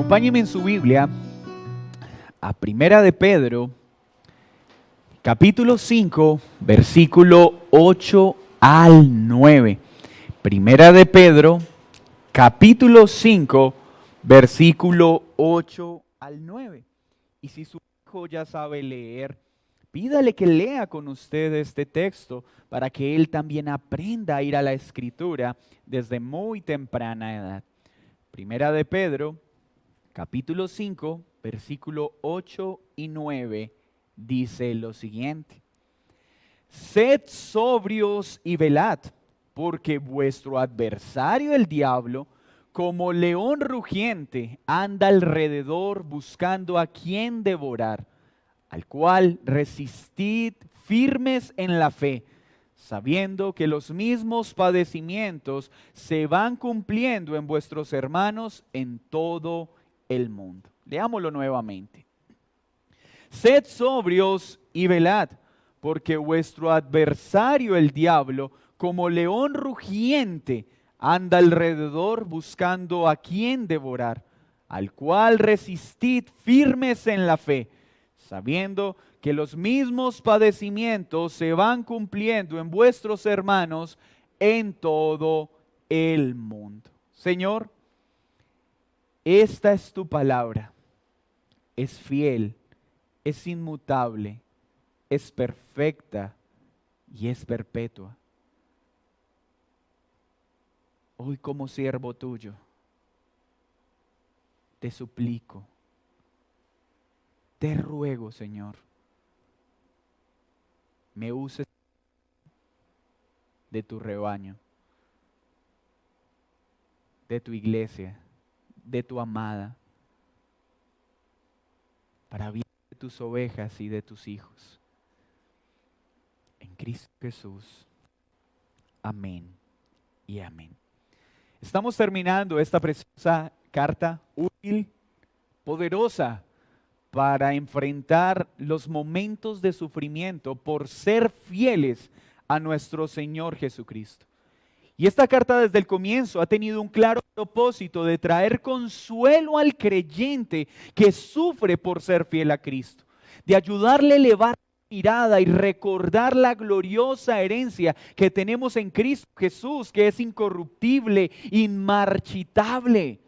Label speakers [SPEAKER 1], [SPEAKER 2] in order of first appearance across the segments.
[SPEAKER 1] Acompáñenme en su Biblia a Primera de Pedro, capítulo 5, versículo 8 al 9. Primera de Pedro, capítulo 5, versículo 8 al 9. Y si su hijo ya sabe leer, pídale que lea con usted este texto para que él también aprenda a ir a la Escritura desde muy temprana edad. Primera de Pedro, capítulo 5, versículo 8 y 9, dice lo siguiente: Sed sobrios y velad, porque vuestro adversario el diablo, como león rugiente, anda alrededor buscando a quien devorar, al cual resistid firmes en la fe, sabiendo que los mismos padecimientos se van cumpliendo en vuestros hermanos en todo el mundo. Leámoslo nuevamente. Sed sobrios y velad, porque vuestro adversario el diablo, como león rugiente, anda alrededor buscando a quien devorar, al cual resistid firmes en la fe, sabiendo que los mismos padecimientos se van cumpliendo en vuestros hermanos en todo el mundo. Señor, esta es tu palabra, es fiel, es inmutable, es perfecta y es perpetua. Hoy como siervo tuyo, te suplico, te ruego, Señor, me uses de tu rebaño, de tu iglesia, de tu amada, para bien de tus ovejas y de tus hijos. En Cristo Jesús. Amén y amén. Estamos terminando esta preciosa carta útil, poderosa, para enfrentar los momentos de sufrimiento por ser fieles a nuestro Señor Jesucristo. Y esta carta desde el comienzo ha tenido un claro propósito de traer consuelo al creyente que sufre por ser fiel a Cristo, de ayudarle a elevar la mirada y recordar la gloriosa herencia que tenemos en Cristo Jesús, que es incorruptible, inmarchitable.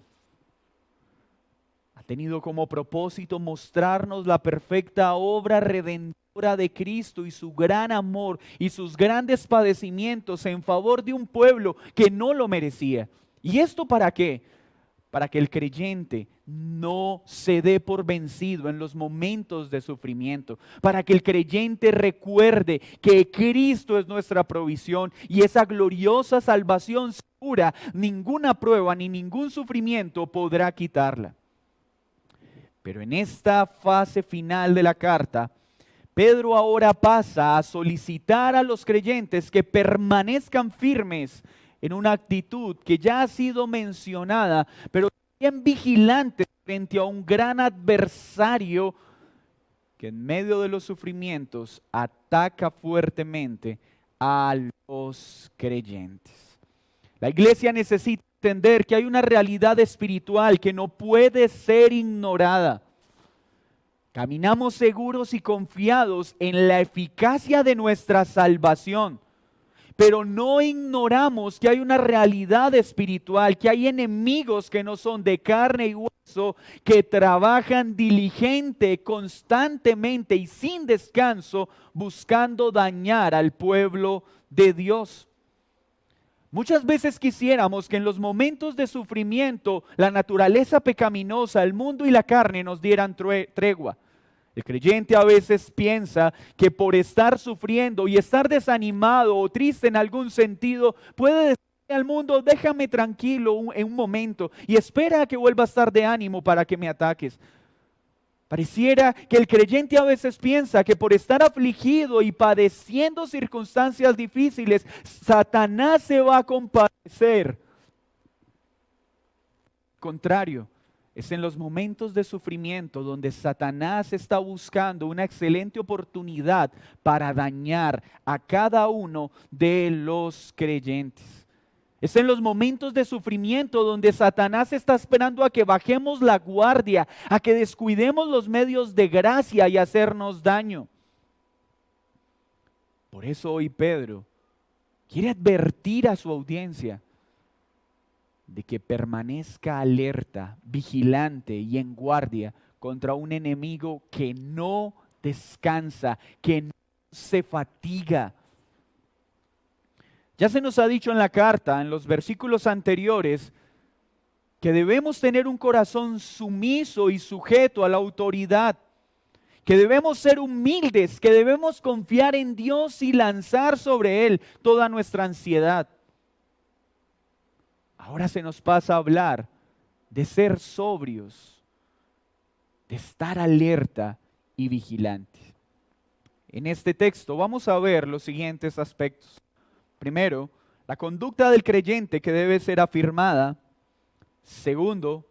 [SPEAKER 1] Ha tenido como propósito mostrarnos la perfecta obra redentora de Cristo y su gran amor y sus grandes padecimientos en favor de un pueblo que no lo merecía. ¿Y esto para qué? Para que el creyente no se dé por vencido en los momentos de sufrimiento, para que el creyente recuerde que Cristo es nuestra provisión y esa gloriosa salvación segura, ninguna prueba ni ningún sufrimiento podrá quitarla. Pero en esta fase final de la carta, Pedro ahora pasa a solicitar a los creyentes que permanezcan firmes en una actitud que ya ha sido mencionada, pero también vigilantes frente a un gran adversario que en medio de los sufrimientos ataca fuertemente a los creyentes. La iglesia necesita entender que hay una realidad espiritual que no puede ser ignorada. Caminamos seguros y confiados en la eficacia de nuestra salvación, pero no ignoramos que hay una realidad espiritual, que hay enemigos que no son de carne y hueso, que trabajan diligente, constantemente y sin descanso, buscando dañar al pueblo de Dios. Muchas veces quisiéramos que en los momentos de sufrimiento la naturaleza pecaminosa, el mundo y la carne nos dieran tregua. El creyente a veces piensa que por estar sufriendo y estar desanimado o triste en algún sentido, puede decirle al mundo: déjame tranquilo en un momento y espera a que vuelva a estar de ánimo para que me ataques. Pareciera que el creyente a veces piensa que por estar afligido y padeciendo circunstancias difíciles, Satanás se va a compadecer. Al contrario, es en los momentos de sufrimiento donde Satanás está buscando una excelente oportunidad para dañar a cada uno de los creyentes. Es en los momentos de sufrimiento donde Satanás está esperando a que bajemos la guardia, a que descuidemos los medios de gracia y hacernos daño. Por eso hoy Pedro quiere advertir a su audiencia de que permanezca alerta, vigilante y en guardia contra un enemigo que no descansa, que no se fatiga. Ya se nos ha dicho en la carta, en los versículos anteriores, que debemos tener un corazón sumiso y sujeto a la autoridad, que debemos ser humildes, que debemos confiar en Dios y lanzar sobre Él toda nuestra ansiedad. Ahora se nos pasa a hablar de ser sobrios, de estar alerta y vigilante. En este texto vamos a ver los siguientes aspectos. Primero, la conducta del creyente que debe ser afirmada. Segundo,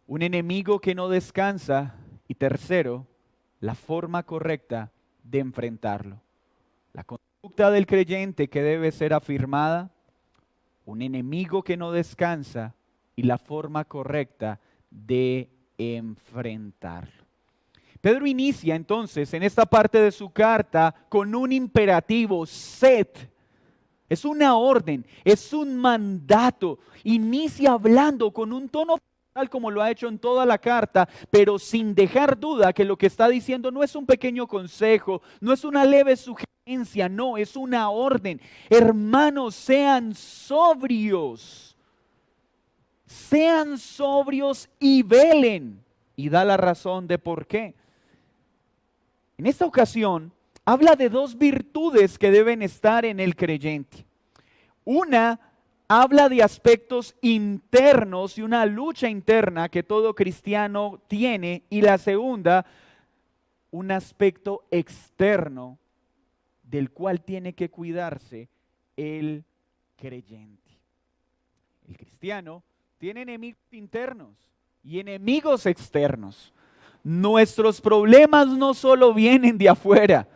[SPEAKER 1] un enemigo que no descansa. Y tercero, la forma correcta de enfrentarlo. La conducta del creyente que debe ser afirmada, un enemigo que no descansa y la forma correcta de enfrentarlo. Pedro inicia entonces en esta parte de su carta con un imperativo, sed. Es una orden, es un mandato. Inicia hablando con un tono formal como lo ha hecho en toda la carta, pero sin dejar duda que lo que está diciendo no es un pequeño consejo, no es una leve sugerencia, no, es una orden. Hermanos, sean sobrios y velen. Y da la razón de por qué. En esta ocasión, habla de dos virtudes que deben estar en el creyente. Una, habla de aspectos internos y una lucha interna que todo cristiano tiene. Y la segunda, un aspecto externo del cual tiene que cuidarse el creyente. El cristiano tiene enemigos internos y enemigos externos. Nuestros problemas no solo vienen de afuera,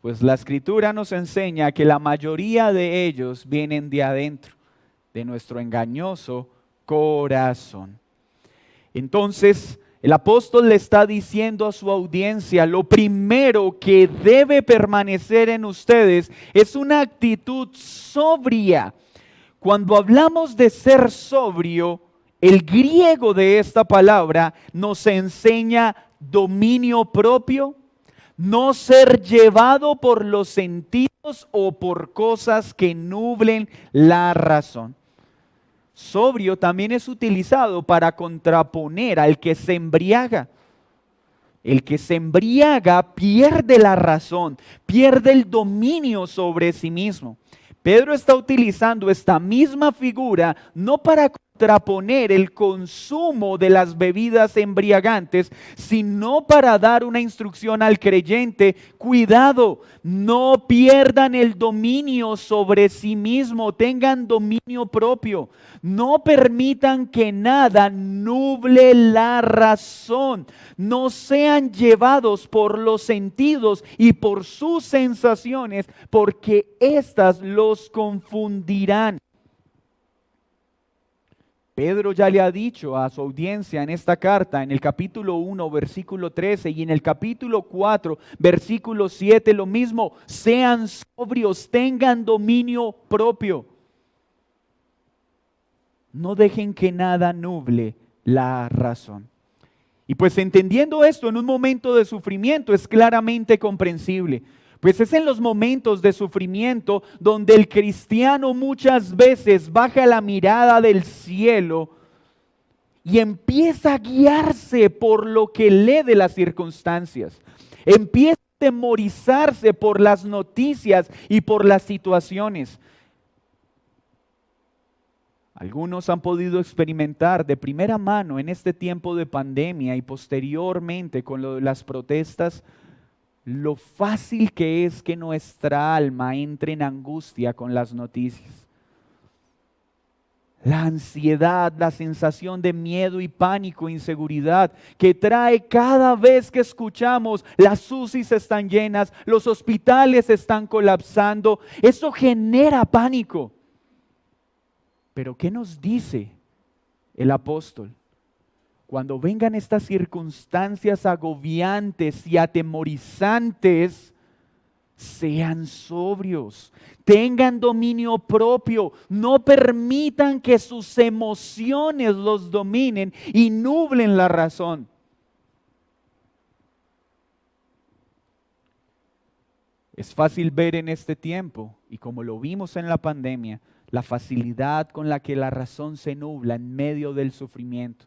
[SPEAKER 1] pues la Escritura nos enseña que la mayoría de ellos vienen de adentro, de nuestro engañoso corazón. Entonces, el apóstol le está diciendo a su audiencia, lo primero que debe permanecer en ustedes es una actitud sobria. Cuando hablamos de ser sobrio, el griego de esta palabra nos enseña dominio propio, no ser llevado por los sentidos o por cosas que nublen la razón. Sobrio también es utilizado para contraponer al que se embriaga. El que se embriaga pierde la razón, pierde el dominio sobre sí mismo. Pedro está utilizando esta misma figura no para contraponer el consumo de las bebidas embriagantes, sino para dar una instrucción al creyente: cuidado, no pierdan el dominio sobre sí mismo, tengan dominio propio. No permitan que nada nuble la razón. No sean llevados por los sentidos y por sus sensaciones, porque éstas los confundirán. Pedro ya le ha dicho a su audiencia en esta carta, en el capítulo 1, versículo 13, y en el capítulo 4, versículo 7, lo mismo: sean sobrios, tengan dominio propio. No dejen que nada nuble la razón. Y pues entendiendo esto en un momento de sufrimiento es claramente comprensible. Pues es en los momentos de sufrimiento donde el cristiano muchas veces baja la mirada del cielo y empieza a guiarse por lo que lee de las circunstancias. Empieza a temorizarse por las noticias y por las situaciones. Algunos han podido experimentar de primera mano en este tiempo de pandemia y posteriormente con las protestas, lo fácil que es que nuestra alma entre en angustia con las noticias. La ansiedad, la sensación de miedo y pánico, inseguridad que trae cada vez que escuchamos las UCIs están llenas, los hospitales están colapsando, eso genera pánico. Pero ¿qué nos dice el apóstol? Cuando vengan estas circunstancias agobiantes y atemorizantes, sean sobrios, tengan dominio propio, no permitan que sus emociones los dominen y nublen la razón. Es fácil ver en este tiempo, y como lo vimos en la pandemia, la facilidad con la que la razón se nubla en medio del sufrimiento.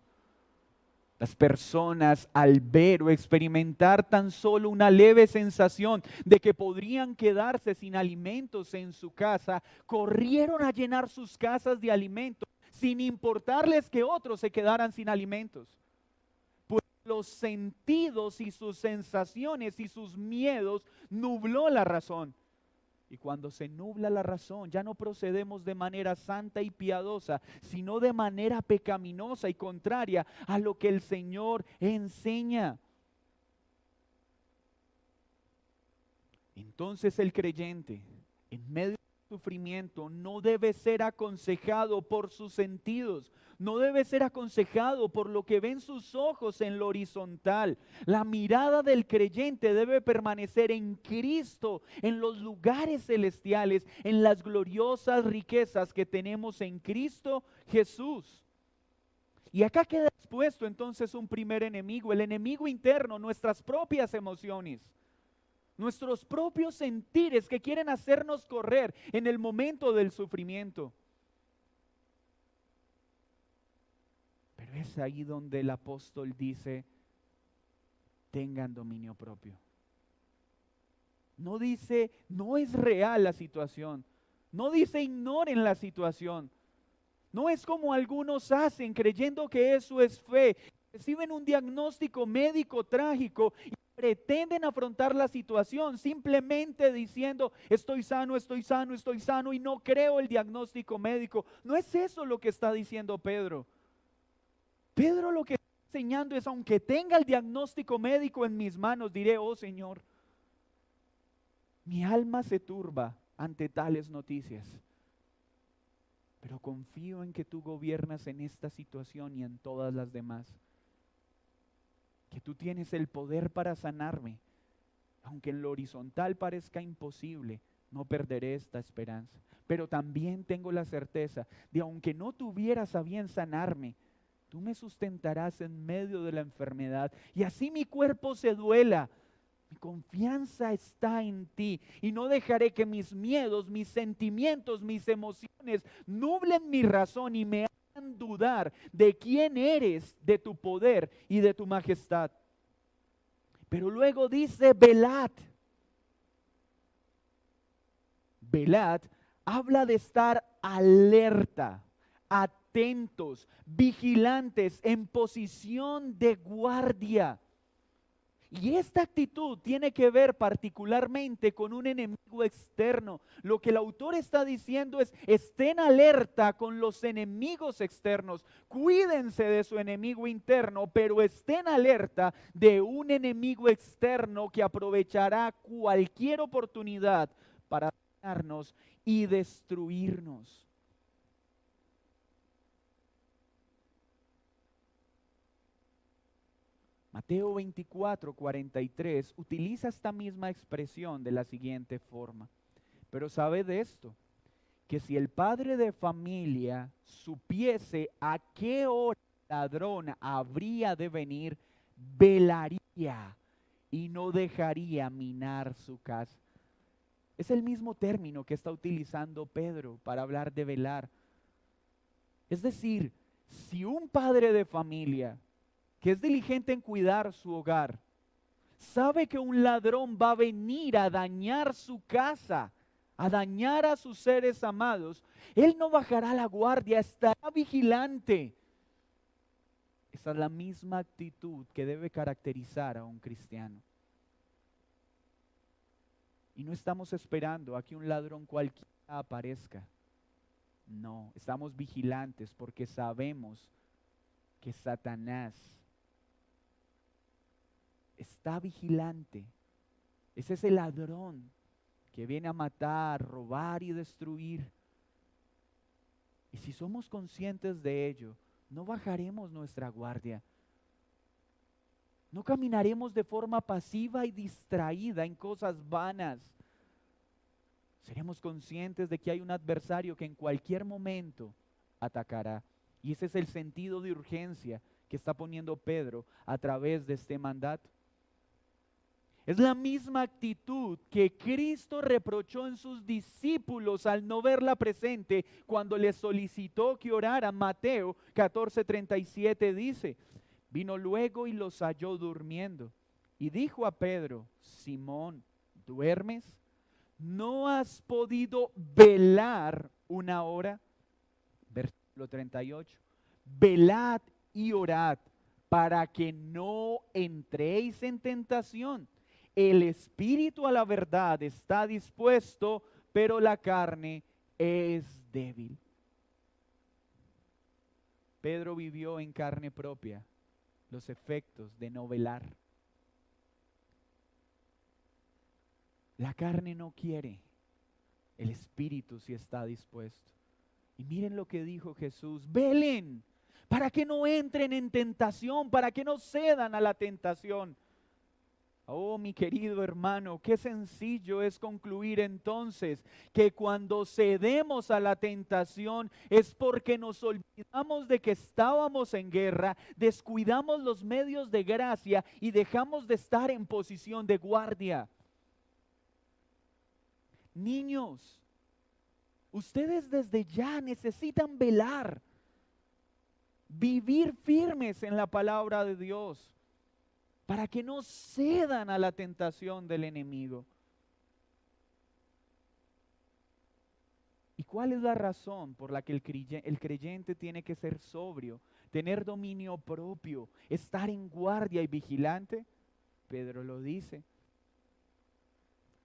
[SPEAKER 1] Las personas, al ver o experimentar tan solo una leve sensación de que podrían quedarse sin alimentos en su casa, corrieron a llenar sus casas de alimentos sin importarles que otros se quedaran sin alimentos. Pues los sentidos y sus sensaciones y sus miedos nubló la razón. Y cuando se nubla la razón, ya no procedemos de manera santa y piadosa, sino de manera pecaminosa y contraria a lo que el Señor enseña. Entonces el creyente, en medio del sufrimiento, no debe ser aconsejado por sus sentidos, no debe ser aconsejado por lo que ven sus ojos en lo horizontal. La mirada del creyente debe permanecer en Cristo, en los lugares celestiales, en las gloriosas riquezas que tenemos en Cristo Jesús. Y acá queda expuesto entonces un primer enemigo, el enemigo interno, nuestras propias emociones. Nuestros propios sentires que quieren hacernos correr en el momento del sufrimiento. Pero es ahí donde el apóstol dice, tengan dominio propio. No dice, no es real la situación. No dice, ignoren la situación. No es como algunos hacen creyendo que eso es fe. Reciben un diagnóstico médico trágico y pretenden afrontar la situación simplemente diciendo, estoy sano, estoy sano, estoy sano y no creo el diagnóstico médico. No es eso lo que está diciendo Pedro. Pedro lo que está enseñando es, aunque tenga el diagnóstico médico en mis manos, diré, oh Señor, mi alma se turba ante tales noticias. Pero confío en que tú gobiernas en esta situación y en todas las demás. Que tú tienes el poder para sanarme. Aunque en lo horizontal parezca imposible, no perderé esta esperanza. Pero también tengo la certeza de aunque no tuvieras a bien sanarme, tú me sustentarás en medio de la enfermedad. Y así mi cuerpo se duela. Mi confianza está en ti y no dejaré que mis miedos, mis sentimientos, mis emociones nublen mi razón y me hagan dudar de quién eres, de tu poder y de tu majestad. Pero luego dice, velad. Velad habla de estar alerta, atentos, vigilantes, en posición de guardia. Y esta actitud tiene que ver particularmente con un enemigo externo. Lo que el autor está diciendo es, estén alerta con los enemigos externos. Cuídense de su enemigo interno, pero estén alerta de un enemigo externo que aprovechará cualquier oportunidad para dañarnos y destruirnos. Mateo 24, 43 utiliza esta misma expresión de la siguiente forma. Pero sabe de esto, que si el padre de familia supiese a qué hora el ladrón habría de venir, velaría y no dejaría minar su casa. Es el mismo término que está utilizando Pedro para hablar de velar. Es decir, si un padre de familia que es diligente en cuidar su hogar, sabe que un ladrón va a venir a dañar su casa, a dañar a sus seres amados, él no bajará la guardia, estará vigilante. Esa es la misma actitud que debe caracterizar a un cristiano. Y no estamos esperando a que un ladrón cualquiera aparezca. No, estamos vigilantes porque sabemos que Satanás está vigilante. Ese es el ladrón que viene a matar, robar y destruir. Y si somos conscientes de ello, no bajaremos nuestra guardia. No caminaremos de forma pasiva y distraída en cosas vanas. Seremos conscientes de que hay un adversario que en cualquier momento atacará. Y ese es el sentido de urgencia que está poniendo Pedro a través de este mandato. Es la misma actitud que Cristo reprochó en sus discípulos al no verla presente cuando les solicitó que oraran. Mateo 14:37 dice: vino luego y los halló durmiendo. Y dijo a Pedro: Simón, ¿duermes? ¿No has podido velar una hora? Versículo 38. Velad y orad para que no entréis en tentación. El espíritu a la verdad está dispuesto, pero la carne es débil. Pedro vivió en carne propia los efectos de no velar. La carne no quiere, el espíritu sí está dispuesto. Y miren lo que dijo Jesús: velen para que no entren en tentación, para que no cedan a la tentación. Oh, mi querido hermano, qué sencillo es concluir entonces que cuando cedemos a la tentación es porque nos olvidamos de que estábamos en guerra, descuidamos los medios de gracia y dejamos de estar en posición de guardia. Niños, ustedes desde ya necesitan velar, vivir firmes en la palabra de Dios, para que no cedan a la tentación del enemigo. ¿Y cuál es la razón por la que el creyente tiene que ser sobrio, tener dominio propio, estar en guardia y vigilante? Pedro lo dice: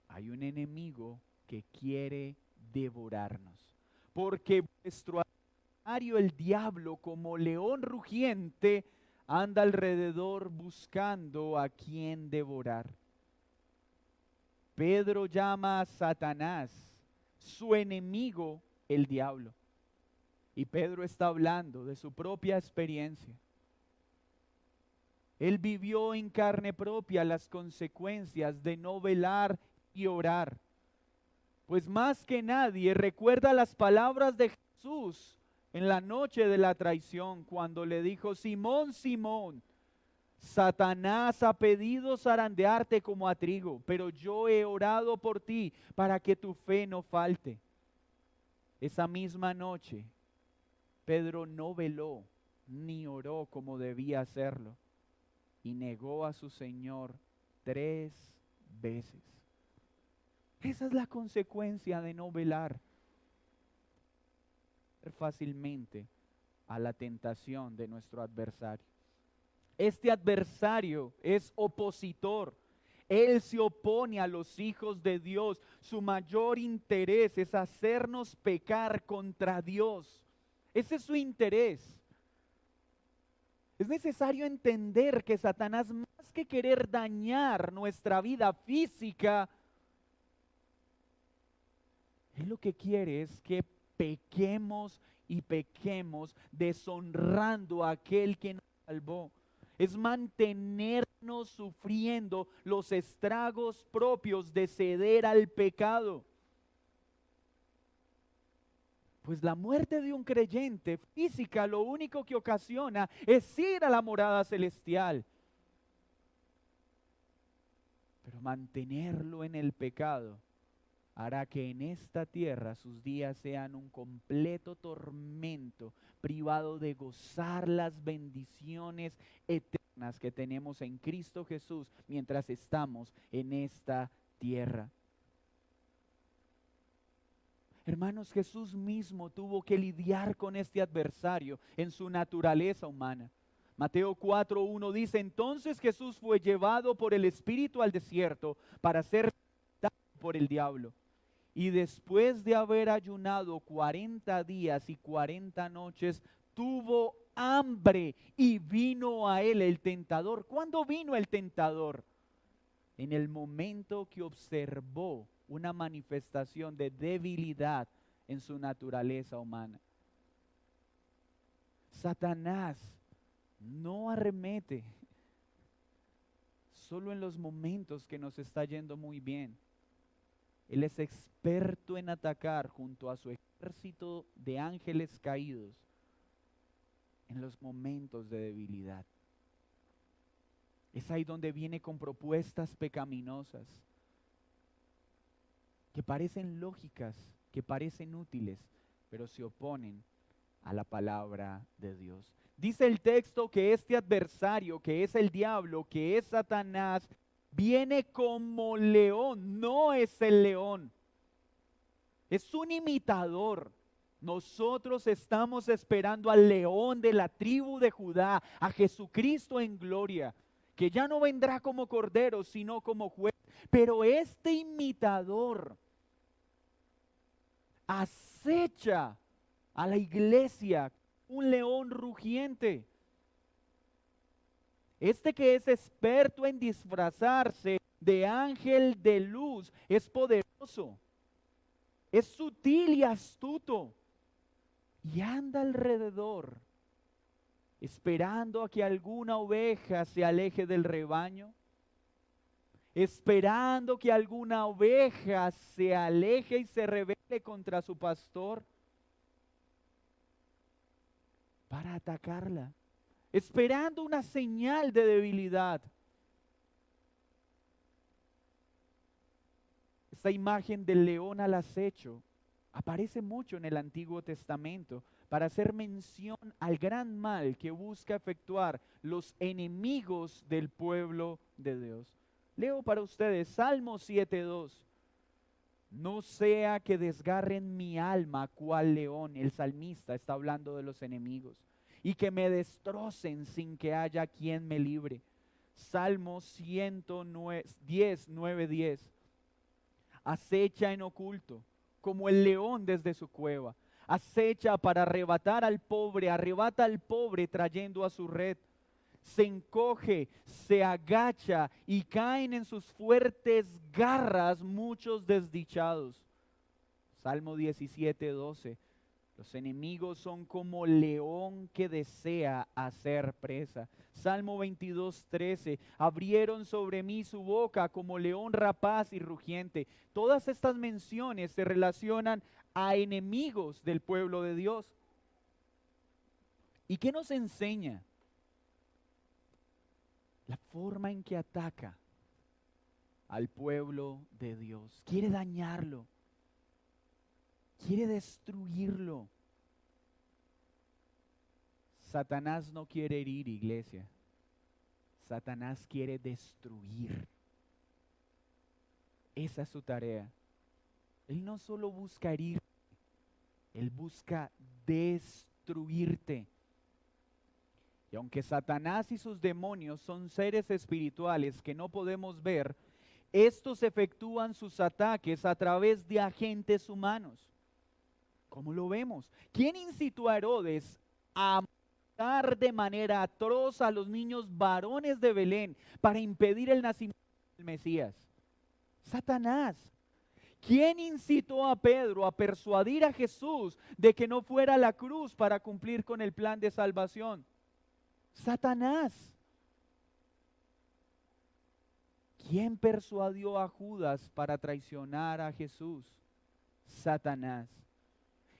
[SPEAKER 1] hay un enemigo que quiere devorarnos, porque vuestro adversario, el diablo, como león rugiente, anda alrededor buscando a quien devorar. Pedro llama a Satanás su enemigo, el diablo. Y Pedro está hablando de su propia experiencia. Él vivió en carne propia las consecuencias de no velar y orar. Pues más que nadie recuerda las palabras de Jesús en la noche de la traición, cuando le dijo: Simón, Simón, Satanás ha pedido zarandearte como a trigo, pero yo he orado por ti para que tu fe no falte. Esa misma noche, Pedro no veló ni oró como debía hacerlo y negó a su Señor 3 veces. Esa es la consecuencia de no velar fácilmente a la tentación de nuestro adversario. Este adversario es opositor. Él se opone a los hijos de Dios. Su mayor interés es hacernos pecar contra Dios. Ese es su interés. Es necesario entender que Satanás, más que querer dañar nuestra vida física, él lo que quiere es que pequemos y pequemos deshonrando a aquel que nos salvó. Es mantenernos sufriendo los estragos propios de ceder al pecado. Pues la muerte de un creyente física lo único que ocasiona es ir a la morada celestial. Pero mantenerlo en el pecado hará que en esta tierra sus días sean un completo tormento, privado de gozar las bendiciones eternas que tenemos en Cristo Jesús mientras estamos en esta tierra. Hermanos, Jesús mismo tuvo que lidiar con este adversario en su naturaleza humana. Mateo 4:1 dice: entonces Jesús fue llevado por el Espíritu al desierto para ser tentado por el diablo. Y después de haber ayunado 40 días y 40 noches, tuvo hambre y vino a él el tentador. ¿Cuándo vino el tentador? En el momento que observó una manifestación de debilidad en su naturaleza humana. Satanás no arremete solo en los momentos que nos está yendo muy bien. Él es experto en atacar junto a su ejército de ángeles caídos en los momentos de debilidad. Es ahí donde viene con propuestas pecaminosas que parecen lógicas, que parecen útiles, pero se oponen a la palabra de Dios. Dice el texto que este adversario, que es el diablo, que es Satanás, viene como león, no es el león. Es un imitador. Nosotros estamos esperando al león de la tribu de Judá, a Jesucristo en gloria, que ya no vendrá como cordero, sino como juez. Pero este imitador acecha a la iglesia, un león rugiente. Este que es experto en disfrazarse de ángel de luz es poderoso, es sutil y astuto y anda alrededor esperando a que alguna oveja se aleje del rebaño, esperando que alguna oveja se aleje y se rebele contra su pastor para atacarla, esperando una señal de debilidad. Esta imagen del león al acecho aparece mucho en el Antiguo Testamento para hacer mención al gran mal que busca efectuar los enemigos del pueblo de Dios. Leo para ustedes Salmo 7:2. No sea que desgarren mi alma cual león. El salmista está hablando de los enemigos. Y que me destrocen sin que haya quien me libre. Salmo 9:10. Acecha en oculto, como el león desde su cueva. Acecha para arrebatar al pobre, arrebata al pobre trayendo a su red. Se encoge, se agacha y caen en sus fuertes garras muchos desdichados. Salmo 17:12. Los enemigos son como león que desea hacer presa. Salmo 22:13. Abrieron sobre mí su boca como león rapaz y rugiente. Todas estas menciones se relacionan a enemigos del pueblo de Dios. ¿Y qué nos enseña? La forma en que ataca al pueblo de Dios. Quiere dañarlo. Quiere destruirlo. Satanás no quiere herir, iglesia. Satanás quiere destruir. Esa es su tarea. Él no solo busca herir, él busca destruirte. Y aunque Satanás y sus demonios son seres espirituales que no podemos ver, estos efectúan sus ataques a través de agentes humanos. ¿Cómo lo vemos? ¿Quién incitó a Herodes a matar de manera atroz a los niños varones de Belén para impedir el nacimiento del Mesías? Satanás. ¿Quién incitó a Pedro a persuadir a Jesús de que no fuera a la cruz para cumplir con el plan de salvación? Satanás. ¿Quién persuadió a Judas para traicionar a Jesús? Satanás.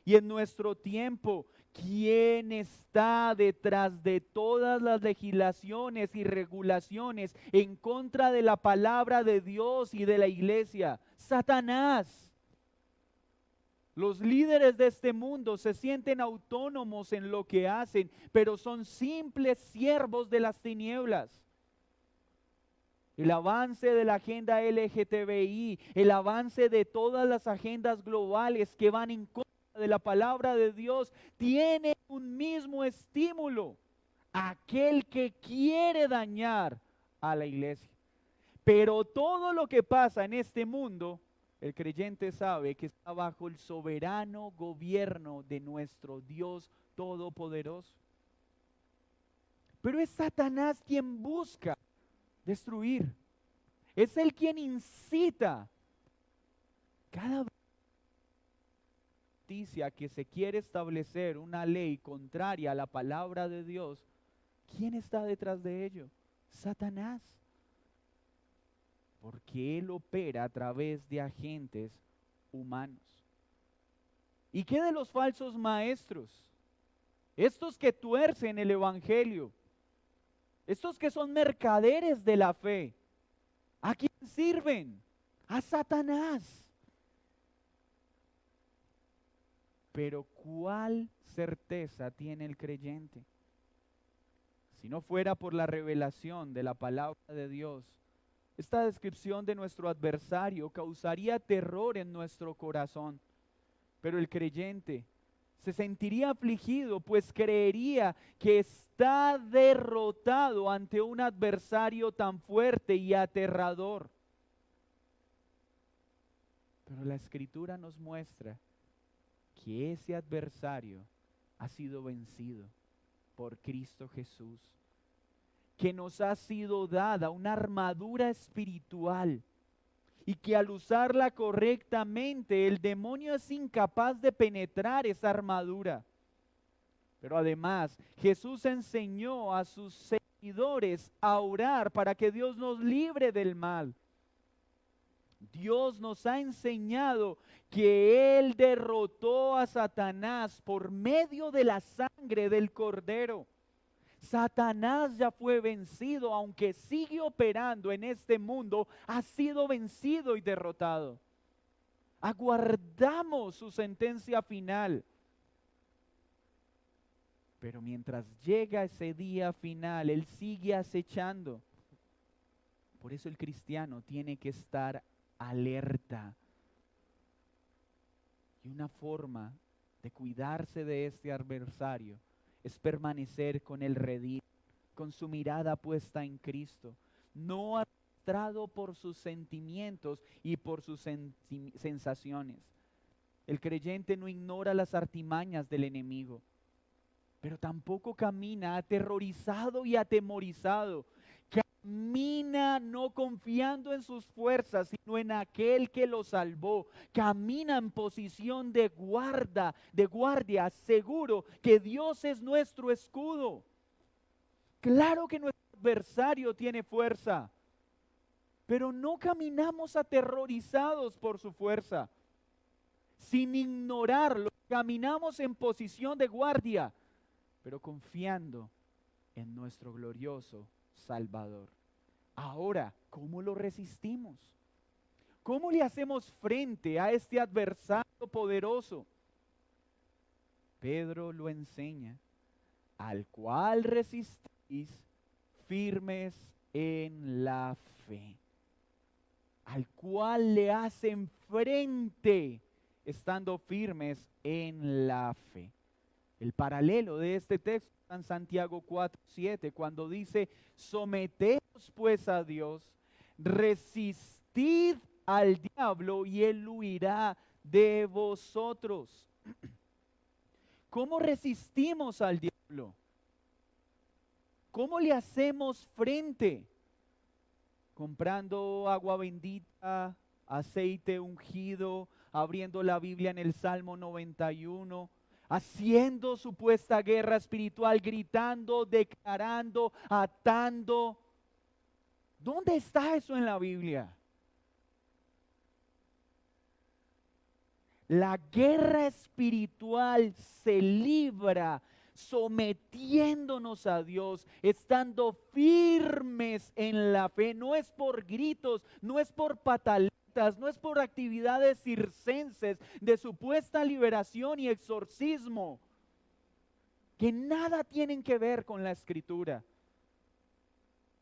[SPEAKER 1] Y en nuestro tiempo, ¿quién está detrás de todas las legislaciones y regulaciones en contra de la palabra de Dios y de la iglesia? Satanás. Los líderes de este mundo se sienten autónomos en lo que hacen, pero son simples siervos de las tinieblas. El avance de la agenda LGTBI, el avance de todas las agendas globales que van en contra de la palabra de Dios, tiene un mismo estímulo: aquel que quiere dañar a la iglesia. Pero todo lo que pasa en este mundo, el creyente sabe que está bajo el soberano gobierno de nuestro Dios Todopoderoso. Pero es Satanás quien busca destruir. Es él quien incita cada vez noticia que se quiere establecer una ley contraria a la palabra de Dios, ¿quién está detrás de ello? Satanás. Porque él opera a través de agentes humanos. ¿Y qué de los falsos maestros? Estos que tuercen el evangelio, estos que son mercaderes de la fe, ¿a quién sirven? A Satanás. Pero ¿cuál certeza tiene el creyente? Si no fuera por la revelación de la palabra de Dios, esta descripción de nuestro adversario causaría terror en nuestro corazón. Pero el creyente se sentiría afligido, pues creería que está derrotado ante un adversario tan fuerte y aterrador. Pero la Escritura nos muestra que ese adversario ha sido vencido por Cristo Jesús, que nos ha sido dada una armadura espiritual y que al usarla correctamente el demonio es incapaz de penetrar esa armadura. Pero además Jesús enseñó a sus seguidores a orar para que Dios nos libre del mal. Dios nos ha enseñado que Él derrotó a Satanás por medio de la sangre del Cordero. Satanás ya fue vencido, aunque sigue operando en este mundo, ha sido vencido y derrotado. Aguardamos su sentencia final. Pero mientras llega ese día final, Él sigue acechando. Por eso el cristiano tiene que estar alerta. Y una forma de cuidarse de este adversario es permanecer con el redil, con su mirada puesta en Cristo, no arrastrado por sus sentimientos y por sus sensaciones. El creyente no ignora las artimañas del enemigo, pero tampoco camina aterrorizado y atemorizado. Camina no confiando en sus fuerzas, sino en aquel que lo salvó. Camina en posición de guardia, seguro que Dios es nuestro escudo. Claro que nuestro adversario tiene fuerza, pero no caminamos aterrorizados por su fuerza. Sin ignorarlo, caminamos en posición de guardia, pero confiando en nuestro glorioso Salvador. Ahora, ¿cómo lo resistimos? ¿Cómo le hacemos frente a este adversario poderoso? Pedro lo enseña, al cual resistís firmes en la fe, al cual le hacen frente estando firmes en la fe. El paralelo de este texto está en Santiago 4:7, cuando dice: someteos pues a Dios, resistid al diablo y él huirá de vosotros. ¿Cómo resistimos al diablo? ¿Cómo le hacemos frente? Comprando agua bendita, aceite ungido, abriendo la Biblia en el Salmo 91, haciendo supuesta guerra espiritual, gritando, declarando, atando. ¿Dónde está eso en la Biblia? La guerra espiritual se libra sometiéndonos a Dios, estando firmes en la fe. No es por gritos, no es por pataletas, no es por actividades circenses de supuesta liberación y exorcismo, que nada tienen que ver con la Escritura.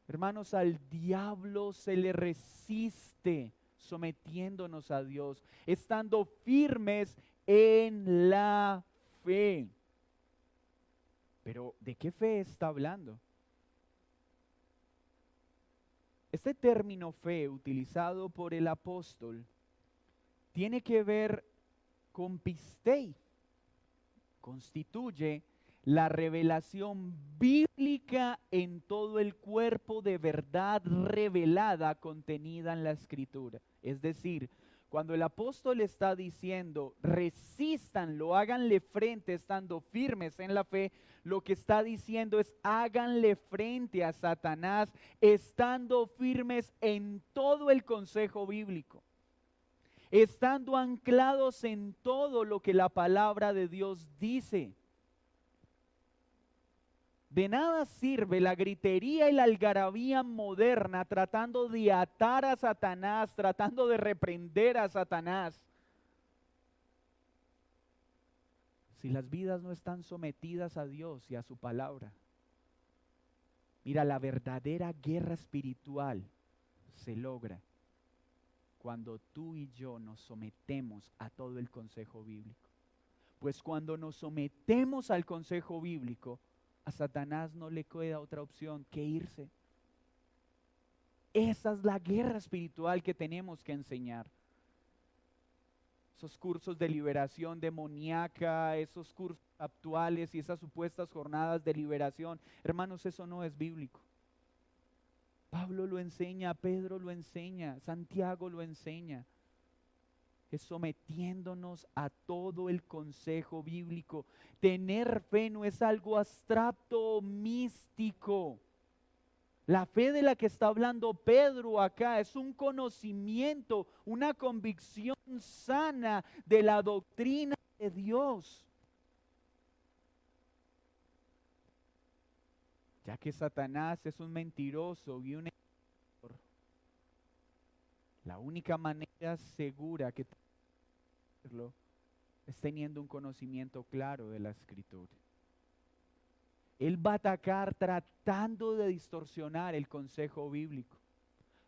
[SPEAKER 1] Hermanos, al diablo se le resiste sometiéndonos a Dios, estando firmes en la fe. Pero, ¿de qué fe está hablando? Este término fe utilizado por el apóstol tiene que ver con pistei. Constituye la revelación bíblica en todo el cuerpo de verdad revelada contenida en la Escritura. Es decir, Cuando el apóstol está diciendo, resístanlo, háganle frente estando firmes en la fe, lo que está diciendo es, háganle frente a Satanás estando firmes en todo el consejo bíblico, estando anclados en todo lo que la palabra de Dios dice. De nada sirve la gritería y la algarabía moderna tratando de atar a Satanás, tratando de reprender a Satanás, si las vidas no están sometidas a Dios y a su palabra. Mira, la verdadera guerra espiritual se logra cuando tú y yo nos sometemos a todo el consejo bíblico. Pues cuando nos sometemos al consejo bíblico, a Satanás no le queda otra opción que irse. Esa es la guerra espiritual que tenemos que enseñar. Esos cursos de liberación demoníaca, esos cursos actuales y esas supuestas jornadas de liberación, hermanos, eso no es bíblico. Pablo lo enseña, Pedro lo enseña, Santiago lo enseña. Es sometiéndonos a todo el consejo bíblico. Tener fe no es algo abstracto o místico. La fe de la que está hablando Pedro acá es un conocimiento, una convicción sana de la doctrina de Dios. Ya que Satanás es un mentiroso y un engañador, la única manera segura que es teniendo un conocimiento claro de la Escritura. Él va a atacar tratando de distorsionar el consejo bíblico.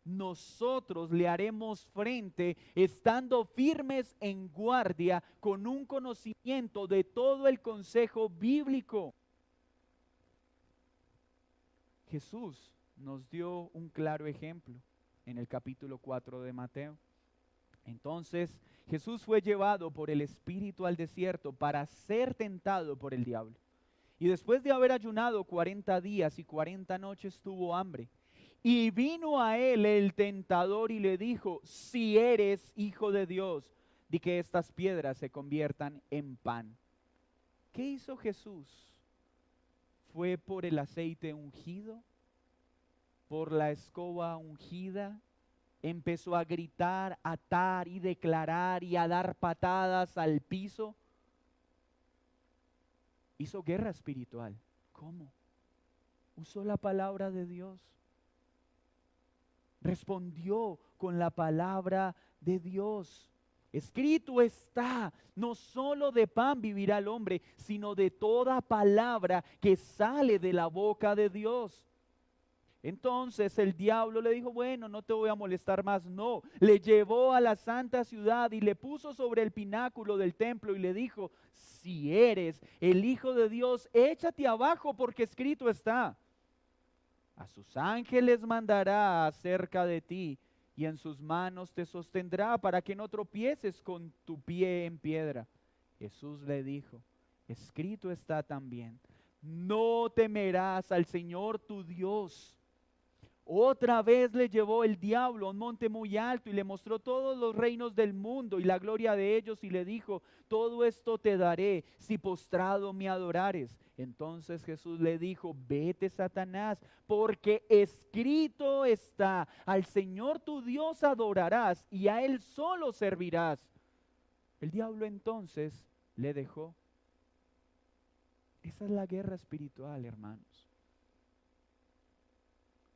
[SPEAKER 1] Nosotros le haremos frente estando firmes en guardia con un conocimiento de todo el consejo bíblico. Jesús nos dio un claro ejemplo en el capítulo 4 de Mateo. Entonces Jesús fue llevado por el Espíritu al desierto para ser tentado por el diablo. Y después de haber ayunado 40 días y 40 noches tuvo hambre. Y vino a él el tentador y le dijo, si eres hijo de Dios, di que estas piedras se conviertan en pan. ¿Qué hizo Jesús? ¿Fue por el aceite ungido? ¿Por la escoba ungida? Empezó a gritar, a atar y declarar y a dar patadas al piso. Hizo guerra espiritual. ¿Cómo? Usó la palabra de Dios. Respondió con la palabra de Dios. Escrito está, no solo de pan vivirá el hombre, sino de toda palabra que sale de la boca de Dios. Entonces el diablo le dijo, bueno, no te voy a molestar más. No, le llevó a la santa ciudad y le puso sobre el pináculo del templo y le dijo, si eres el Hijo de Dios, échate abajo porque escrito está. A sus ángeles mandará acerca de ti y en sus manos te sostendrá para que no tropieces con tu pie en piedra. Jesús le dijo, escrito está también, no temerás al Señor tu Dios. Otra vez le llevó el diablo a un monte muy alto y le mostró todos los reinos del mundo y la gloria de ellos y le dijo, todo esto te daré si postrado me adorares. Entonces Jesús le dijo, vete Satanás, porque escrito está, al Señor tu Dios adorarás y a Él solo servirás. El diablo entonces le dejó. Esa es la guerra espiritual, hermanos.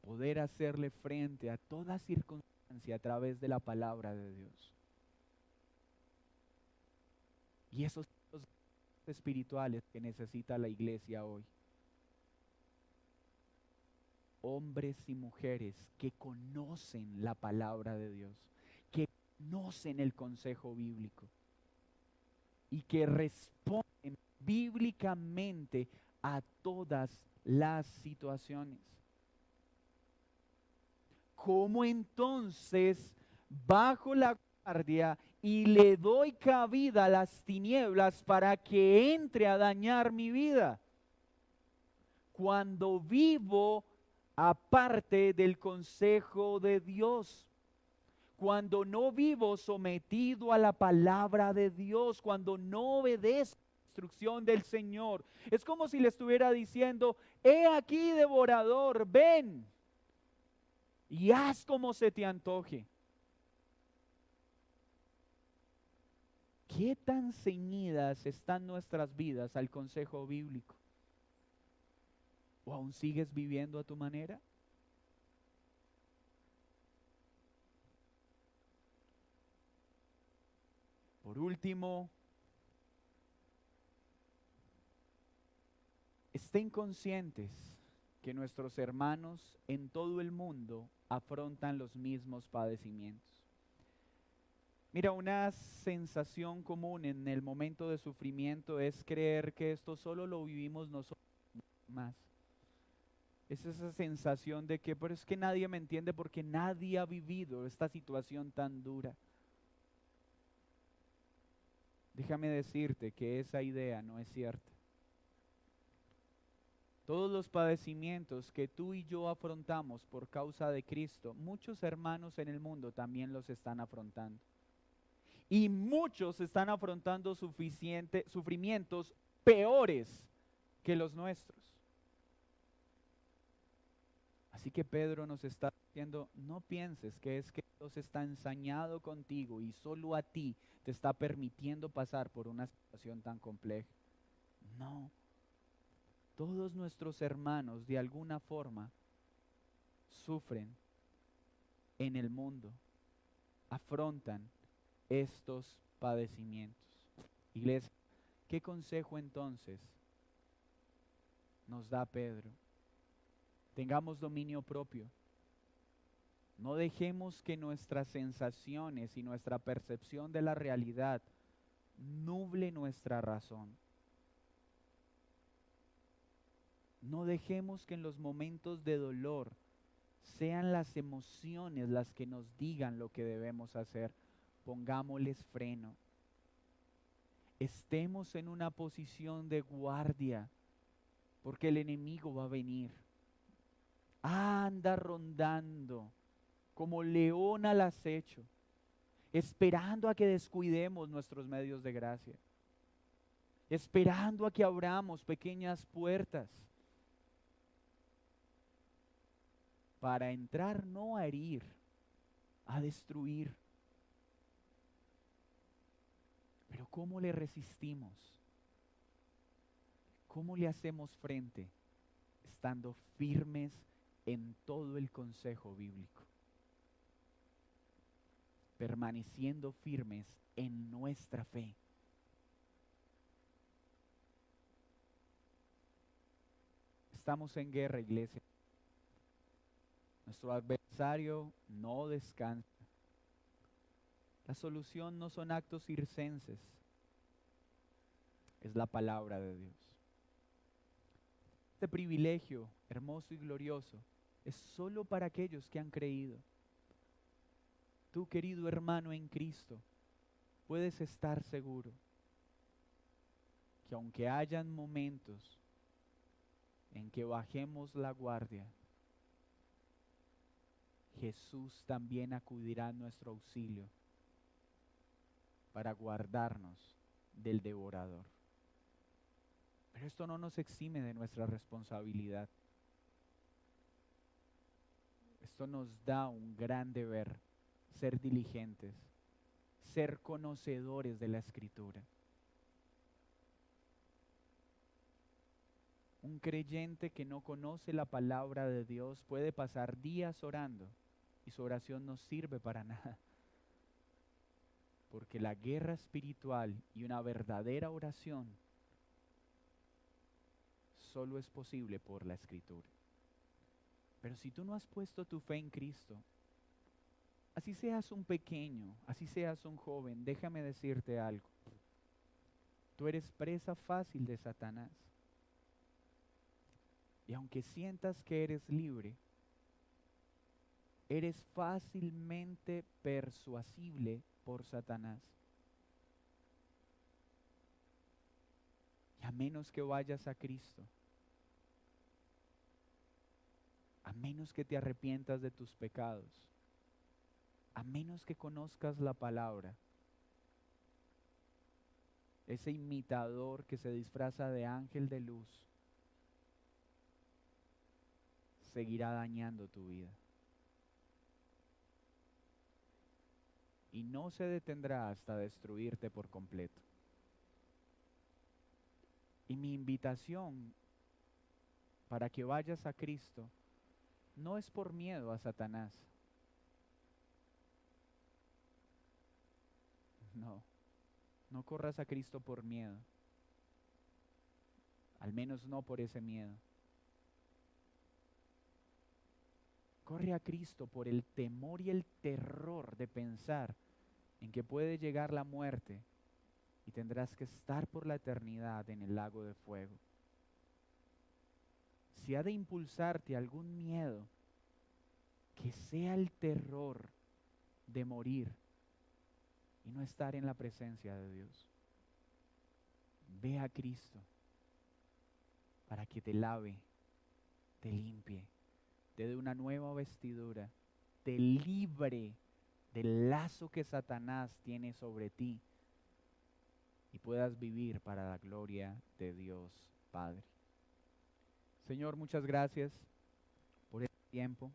[SPEAKER 1] Poder hacerle frente a toda circunstancia a través de la palabra de Dios. Y esos son los espirituales que necesita la iglesia hoy. Hombres y mujeres que conocen la palabra de Dios, que conocen el consejo bíblico y que responden bíblicamente a todas las situaciones. ¿Cómo entonces bajo la guardia y le doy cabida a las tinieblas para que entre a dañar mi vida? Cuando vivo aparte del consejo de Dios. cuando no vivo sometido a la palabra de Dios, cuando no obedezco la instrucción del Señor. Es como si le estuviera diciendo, he aquí devorador, ven y haz como se te antoje. ¿Qué tan ceñidas están nuestras vidas al consejo bíblico? ¿O aún sigues viviendo a tu manera? Por último, estén conscientes que nuestros hermanos en todo el mundo afrontan los mismos padecimientos. Mira, una sensación común en el momento de sufrimiento es creer que esto solo lo vivimos nosotros más. Es esa sensación de que, pero es que nadie me entiende porque nadie ha vivido esta situación tan dura. Déjame decirte que esa idea no es cierta. Todos los padecimientos que tú y yo afrontamos por causa de Cristo, muchos hermanos en el mundo también los están afrontando. Y muchos están afrontando sufrimientos peores que los nuestros. Así que Pedro nos está diciendo, no pienses que es que Dios está ensañado contigo y solo a ti te está permitiendo pasar por una situación tan compleja. No, todos nuestros hermanos de alguna forma sufren en el mundo, afrontan estos padecimientos. Iglesia, ¿qué consejo entonces nos da Pedro? Tengamos dominio propio. No dejemos que nuestras sensaciones y nuestra percepción de la realidad nuble nuestra razón. No dejemos que en los momentos de dolor sean las emociones las que nos digan lo que debemos hacer. Pongámosles freno. Estemos en una posición de guardia, porque el enemigo va a venir. Anda rondando como león al acecho, esperando a que descuidemos nuestros medios de gracia, esperando a que abramos pequeñas puertas para entrar no a herir, a destruir. Pero ¿cómo le resistimos? ¿Cómo le hacemos frente? Estando firmes en todo el consejo bíblico. Permaneciendo firmes en nuestra fe. Estamos en guerra, iglesia. Nuestro adversario no descansa. La solución no son actos circenses, es la palabra de Dios. Este privilegio hermoso y glorioso es solo para aquellos que han creído. Tú, querido hermano en Cristo, puedes estar seguro que aunque hayan momentos en que bajemos la guardia, Jesús también acudirá a nuestro auxilio para guardarnos del devorador. Pero esto no nos exime de nuestra responsabilidad. Esto nos da un gran deber, ser diligentes, ser conocedores de la Escritura. Un creyente que no conoce la palabra de Dios puede pasar días orando y su oración no sirve para nada. Porque la guerra espiritual y una verdadera oración solo es posible por la Escritura. Pero si tú no has puesto tu fe en Cristo, así seas un pequeño, así seas un joven, déjame decirte algo. Tú eres presa fácil de Satanás. Y aunque sientas que eres libre, eres fácilmente persuasible por Satanás. Y a menos que vayas a Cristo, a menos que te arrepientas de tus pecados, a menos que conozcas la palabra, ese imitador que se disfraza de ángel de luz seguirá dañando tu vida. Y no se detendrá hasta destruirte por completo. Y mi invitación para que vayas a Cristo no es por miedo a Satanás. No, no corras a Cristo por miedo. Al menos no por ese miedo. Corre a Cristo por el temor y el terror de pensar en que puede llegar la muerte y tendrás que estar por la eternidad en el lago de fuego. Si ha de impulsarte algún miedo, que sea el terror de morir y no estar en la presencia de Dios. Ve a Cristo para que te lave, te limpie, te dé una nueva vestidura, te libre del lazo que Satanás tiene sobre ti y puedas vivir para la gloria de Dios Padre. Señor, muchas gracias por este tiempo.